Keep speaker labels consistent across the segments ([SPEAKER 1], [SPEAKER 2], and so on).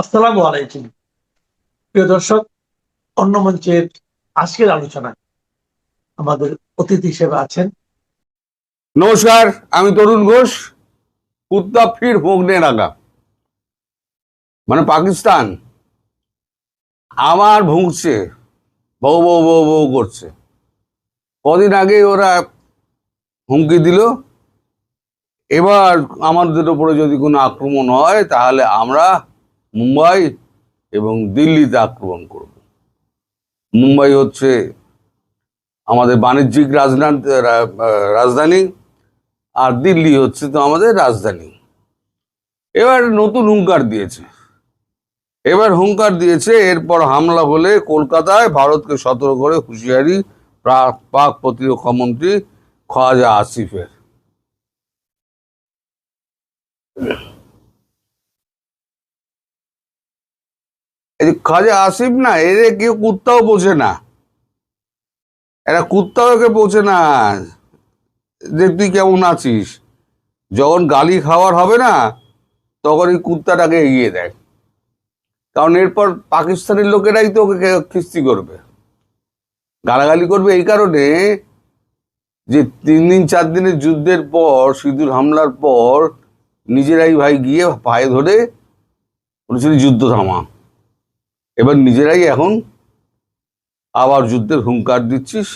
[SPEAKER 1] আসসালামু আলাইকুম। প্রিয় দর্শক, অন্য মঞ্চের আজকের আলোচনায় আমাদের অতিথি হিসেবে আছেন
[SPEAKER 2] নমস্কার, আমি তরুণ ঘোষ। কুত্তা ফির ভোগনে লাগা, মানে পাকিস্তান আমার ভুগছে, বউ বউ বউ বউ করছে। কদিন আগে ওরা হুমকি দিল, এবার আমাদের উপরে যদি কোনো আক্রমণ হয় তাহলে আমরা মুম্বাই এবং দিল্লিতে আক্রমণ করব। মুম্বাই হচ্ছে আমাদের বাণিজ্যিক রাজধানী, আর দিল্লি হচ্ছে তো আমাদের রাজধানী। এবার নতুন হুঙ্কার দিয়েছে এরপর হামলা হলে কলকাতায় ভারতকে সতর্ক করে হুঁশিয়ারি পাক প্রতিরক্ষা মন্ত্রী খাজা আসিফের। এই খাজা আসিফ না, এরে কেউ কুত্তাও বোঝে না, এরা কুত্তাও একে বোঝে না যে তুই কেমন আছিস। যখন গালি খাওয়ার হবে না, তখন এই কুত্তাটাকে এগিয়ে দেয়। কারণ এরপর পাকিস্তানের লোকেরাই তো ওকে খিস্তি করবে, গালাগালি করবে। এই কারণে যে 3 দিন 4 দিনের যুদ্ধের পর, সিঁদুর হামলার পর নিজেরাই ভাই গিয়ে পায়ে ধরে বলেছিল যুদ্ধ থামা। এবার নিজেরাই এখন আবার যুদ্ধের হুঙ্কার দিচ্ছিস।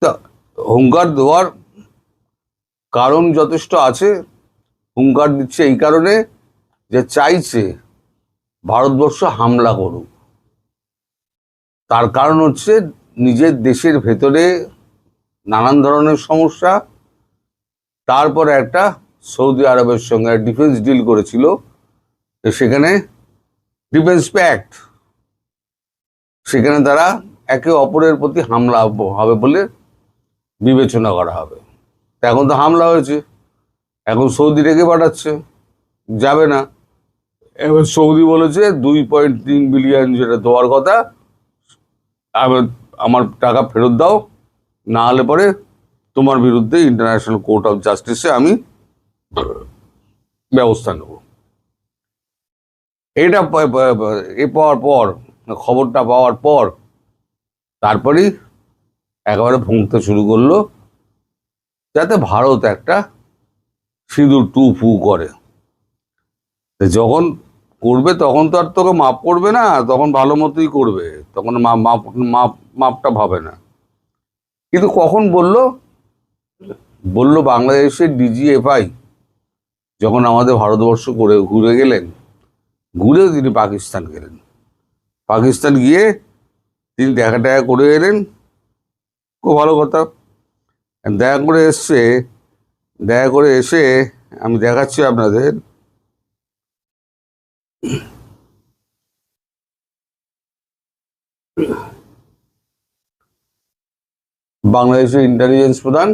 [SPEAKER 2] তা হুঙ্কার দেওয়ার কারণ যথেষ্ট আছে। হুঙ্কার দিচ্ছে এই কারণে যে চাইছে ভারতবর্ষ হামলা করুক। তার কারণ হচ্ছে নিজের দেশের ভেতরে নানান ধরনের সমস্যা, তারপরে একটা সৌদি আরবের সঙ্গে ডিফেন্স ডিল করেছিল, সেখানে ডিফেন্স প্যাক্ট, সেখানে তারা একে অপরের প্রতি হামলা হবে বলে বিবেচনা করা হবে। এখন তো হামলা হয়েছে, এখন সৌদি রেখে পাঠাচ্ছে, যাবে না। এবার সৌদি বলেছে 2.3 বিলিয়ন যেটা দেওয়ার কথা, আমার টাকা ফেরত দাও, না হলে পরে তোমার বিরুদ্ধে ইন্টারন্যাশনাল কোর্ট অফ জাস্টিসে আমি ব্যবস্থা নেব। এটা পাওয়ার পর, খবরটা পাওয়ার পর তারপরেই একেবারে ভুঁকতে শুরু করলো যাতে ভারত একটা সিঁদুর টু ফু করে। যখন করবে তখন তো আর তোকে মাপ করবে না, তখন ভালো মতোই করবে, তখন মাপটা ভাবে না। কিন্তু কখন বললো বাংলাদেশের ডিজিএফআই যখন আমাদের ভারতবর্ষ করে ঘুরে গেলেন, ঘুরেও তিনি পাকিস্তান গেলেন। পাকিস্তান গিয়ে তিনি দেখা করে এলেন, খুব ভালো কথা। দেখা করে এসে আমি দেখাচ্ছি আপনাদের। বাংলাদেশের ইন্টেলিজেন্স প্রধান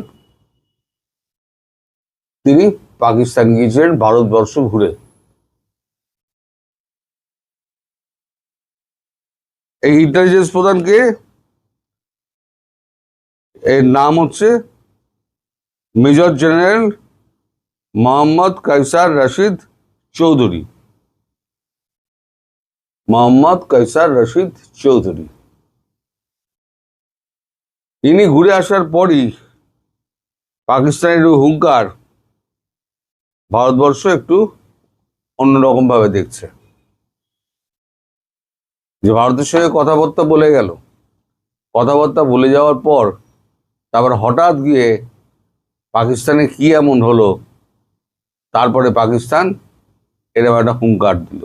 [SPEAKER 2] তিনি পাকিস্তান গিয়েছিলেন ভারতবর্ষ ঘুরে। এই ইন্টেলিজেন্স প্রধানকে, এর নাম হচ্ছে মেজর জেনারেল মোহাম্মদ কায়সার রশিদ চৌধুরী। ইনি ঘুরে আসার পরই পাকিস্তানের হুঙ্কার ভারতবর্ষ একটু অন্যরকম ভাবে দেখছে, যে ভারতের সঙ্গে কথাবার্তা বলে গেল, কথাবার্তা বলে যাওয়ার পর তারপর হঠাৎ গিয়ে পাকিস্তানে কি এমন হলো, তারপরে পাকিস্তান এরকম একটা হুঙ্কার দিল।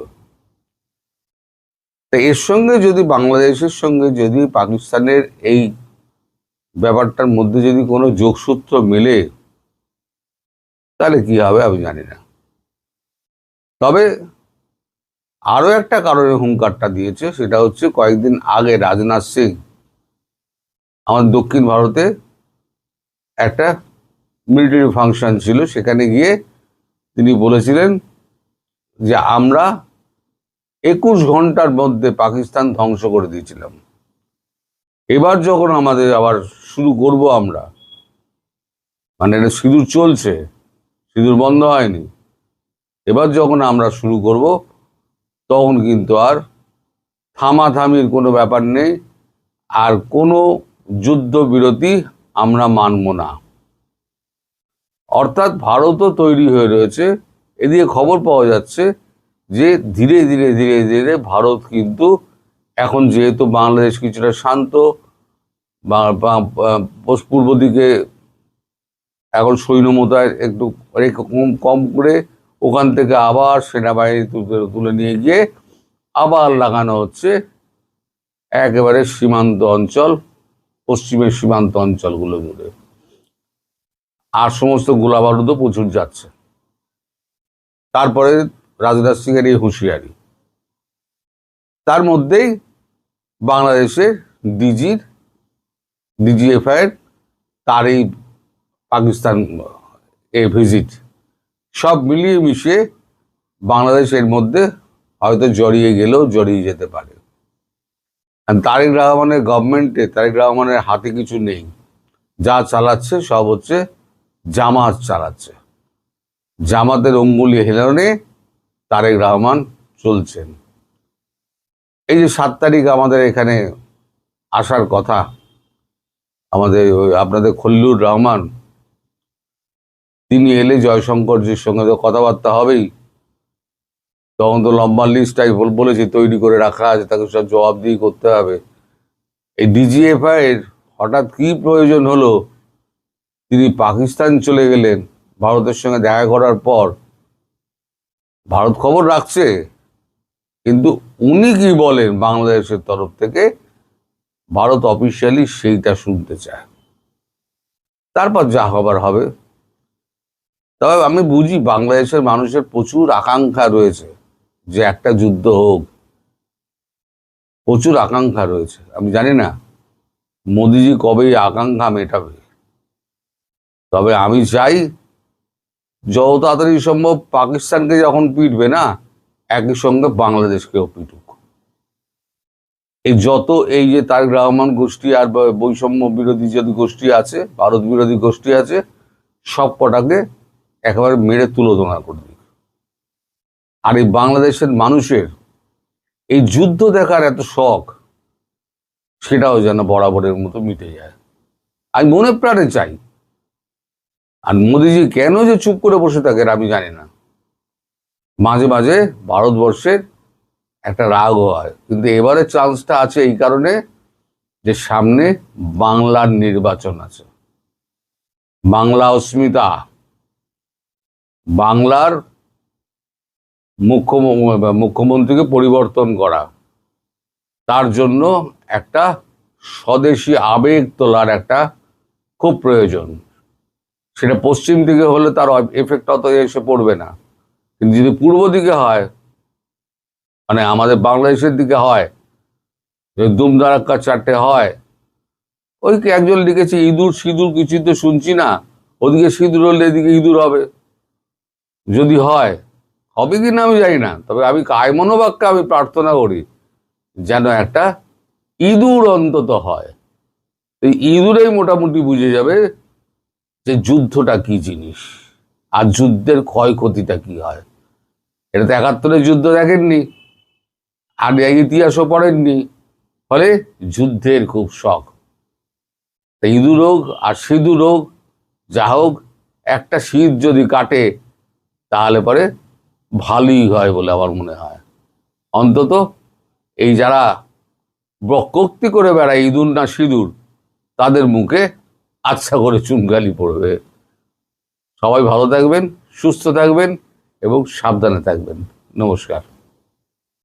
[SPEAKER 2] তো এর সঙ্গে যদি বাংলাদেশের সঙ্গে যদি পাকিস্তানের এই ব্যাপারটার মধ্যে যদি কোনো যোগসূত্র মেলে, তাহলে কি হবে আমি জানি না। তবে আরো একটা কারণে হুঙ্কারটা দিয়েছে, সেটা হচ্ছে কয়েকদিন আগে রাজনাথ সিং আমাদের দক্ষিণ ভারতে একটা মিলিটারি ফাংশন ছিল, সেখানে গিয়ে তিনি বলেছিলেন যে আমরা 21 ঘন্টার মধ্যে পাকিস্তান ধ্বংস করে দিয়েছিলাম। এবার যখন আমাদের আবার শুরু করব আমরা, মানে এটা সিঁদুর চলছে, সিঁদুর বন্ধ হয়নি, এবার যখন আমরা শুরু করব তখন কিন্তু আর থামাথামির কোনো ব্যাপার নেই, আর কোনো যুদ্ধবিরতি আমরা মানব না। অর্থাৎ ভারতও তৈরি হয়ে রয়েছে। এদিকে খবর পাওয়া যাচ্ছে যে ধীরে ধীরে ধীরে ধীরে ভারত কিন্তু এখন, যেহেতু বাংলাদেশ কিছুটা শান্ত, পূর্ব দিকে এখন সৈন্য মোতায়েন একটু কম করে ওখান থেকে আবার সেনাবাহিনী তুলে নিয়ে গিয়ে আবার লাগানো হচ্ছে একেবারে সীমান্ত অঞ্চল, পশ্চিমের সীমান্ত অঞ্চলগুলো জুড়ে। আর সমস্ত গোলাবারুদও প্রচুর যাচ্ছে। তারপরে রাজনাথ সিং এর এই হুঁশিয়ারি, তার মধ্যেই বাংলাদেশের ডিজিএফআই এর তার এই পাকিস্তান ভিজিট, সব মিলিয়ে মিশিয়ে বাংলাদেশের মধ্যে হয়তো জড়িয়ে গেলেও জড়িয়ে যেতে পারে। তারেক রহমানের গভর্নমেন্টে, তারেক রহমানের হাতে কিছু নেই, যা চালাচ্ছে সব হচ্ছে জামাত চালাচ্ছে। জামাতের অঙ্গুলি হেলনে তারেক রহমান চলছেন। এই যে 7 তারিখ আমাদের এখানে আসার কথা, আমাদের আপনাদের খলিলুর রহমান, তিনি এলে জয়শঙ্করজির সঙ্গে তো কথাবার্তা হবেই। তখন তো লম্বা লিস্ট বলেছি তৈরি করে রাখা আছে, তাকে সব জবাবদিহি করতে হবে। এই ডিজিএফআই এর হঠাৎ কি প্রয়োজন হলো, তিনি পাকিস্তান চলে গেলেন ভারতের সঙ্গে দেখা করার পর? ভারত খবর রাখছে, কিন্তু উনি কি বলেন বাংলাদেশের তরফ থেকে, ভারত অফিসিয়ালি সেইটা শুনতে চায়। তারপর যা হবার হবে। তবে আমি বুঝি বাংলাদেশের মানুষের প্রচুর আকাঙ্ক্ষা রয়েছে যে একটা যুদ্ধ হোক, প্রচুর আকাঙ্ক্ষা রয়েছে। আমি জানি না মোদিজি কবে এই আকাঙ্ক্ষা মেটাবে, তবে আমি চাই যত তাড়াতাড়ি সম্ভব পাকিস্তানকে যখন পিটবে না, একই সঙ্গে বাংলাদেশকেও পিটুক। এই যে তারেক রহমান গোষ্ঠী আর বৈষম্য বিরোধী যদি গোষ্ঠী আছে, ভারত বিরোধী গোষ্ঠী আছে, সব কটাকে একেবারে মেরে তুলোধনা করে দিক। আর এই বাংলাদেশের মানুষের এই যুদ্ধ দেখার এত শখ, সেটাও যেন বরাবরের মতো মিটে যায়, আমি মনে প্রাণে চাই। আর মোদিজি কেন যে চুপ করে বসে থাকেন আমি জানি না। মাঝে মাঝে ভারতবর্ষের একটা রাগ হয়, কিন্তু এবারে চান্সটা আছে এই কারণে যে সামনে বাংলার নির্বাচন আছে। বাংলা অস্মিতা, বাংলার মুখ্যমন্ত্রীকে পরিবর্তন করা, তার জন্য একটা স্বদেশী আবেগ তোলার একটা খুব প্রয়োজন। সেটা পশ্চিম দিকে হলে তার এফেক্ট অত এসে পড়বে না, কিন্তু যদি পূর্ব দিকে হয়, মানে আমাদের বাংলাদেশের দিকে হয়, যদি দুমদারাক্কা 4টে হয়, ওই একজন লিখেছে ইঁদুর সিঁদুর কিছুই তো শুনছি না, ওদিকে সিঁদুর হলে এদিকে ইঁদুর হবে। যদি হয়, হবে কি না আমি জানি না, তবে আমি কায়মনোবাক্যে আমি প্রার্থনা করি যেন একটা ইঁদুর অন্তত হয়। এই ইঁদুরেই মোটামুটি বুঝে যাবে যে যুদ্ধটা কি জিনিস আর যুদ্ধের ক্ষয়ক্ষতিটা কি হয়। এটা তো 71-এর যুদ্ধ দেখেননি, আর ইতিহাসও পড়েননি, ফলে যুদ্ধের খুব শখ। ইঁদুর হোক আর সিঁদুর হোক, যা হোক, একটা শীত যদি কাটে তাহলে পরে ভালোই হয় বলে আমার মনে হয়। অন্তত এই যারা বক্রোক্তি করে বেড়ায় ইঁদুর না সিঁদুর, তাদের মুখে আচ্ছা করে চুনগালি পড়বে। সবাই ভালো থাকবেন, সুস্থ থাকবেন এবং সাবধানে থাকবেন। নমস্কার।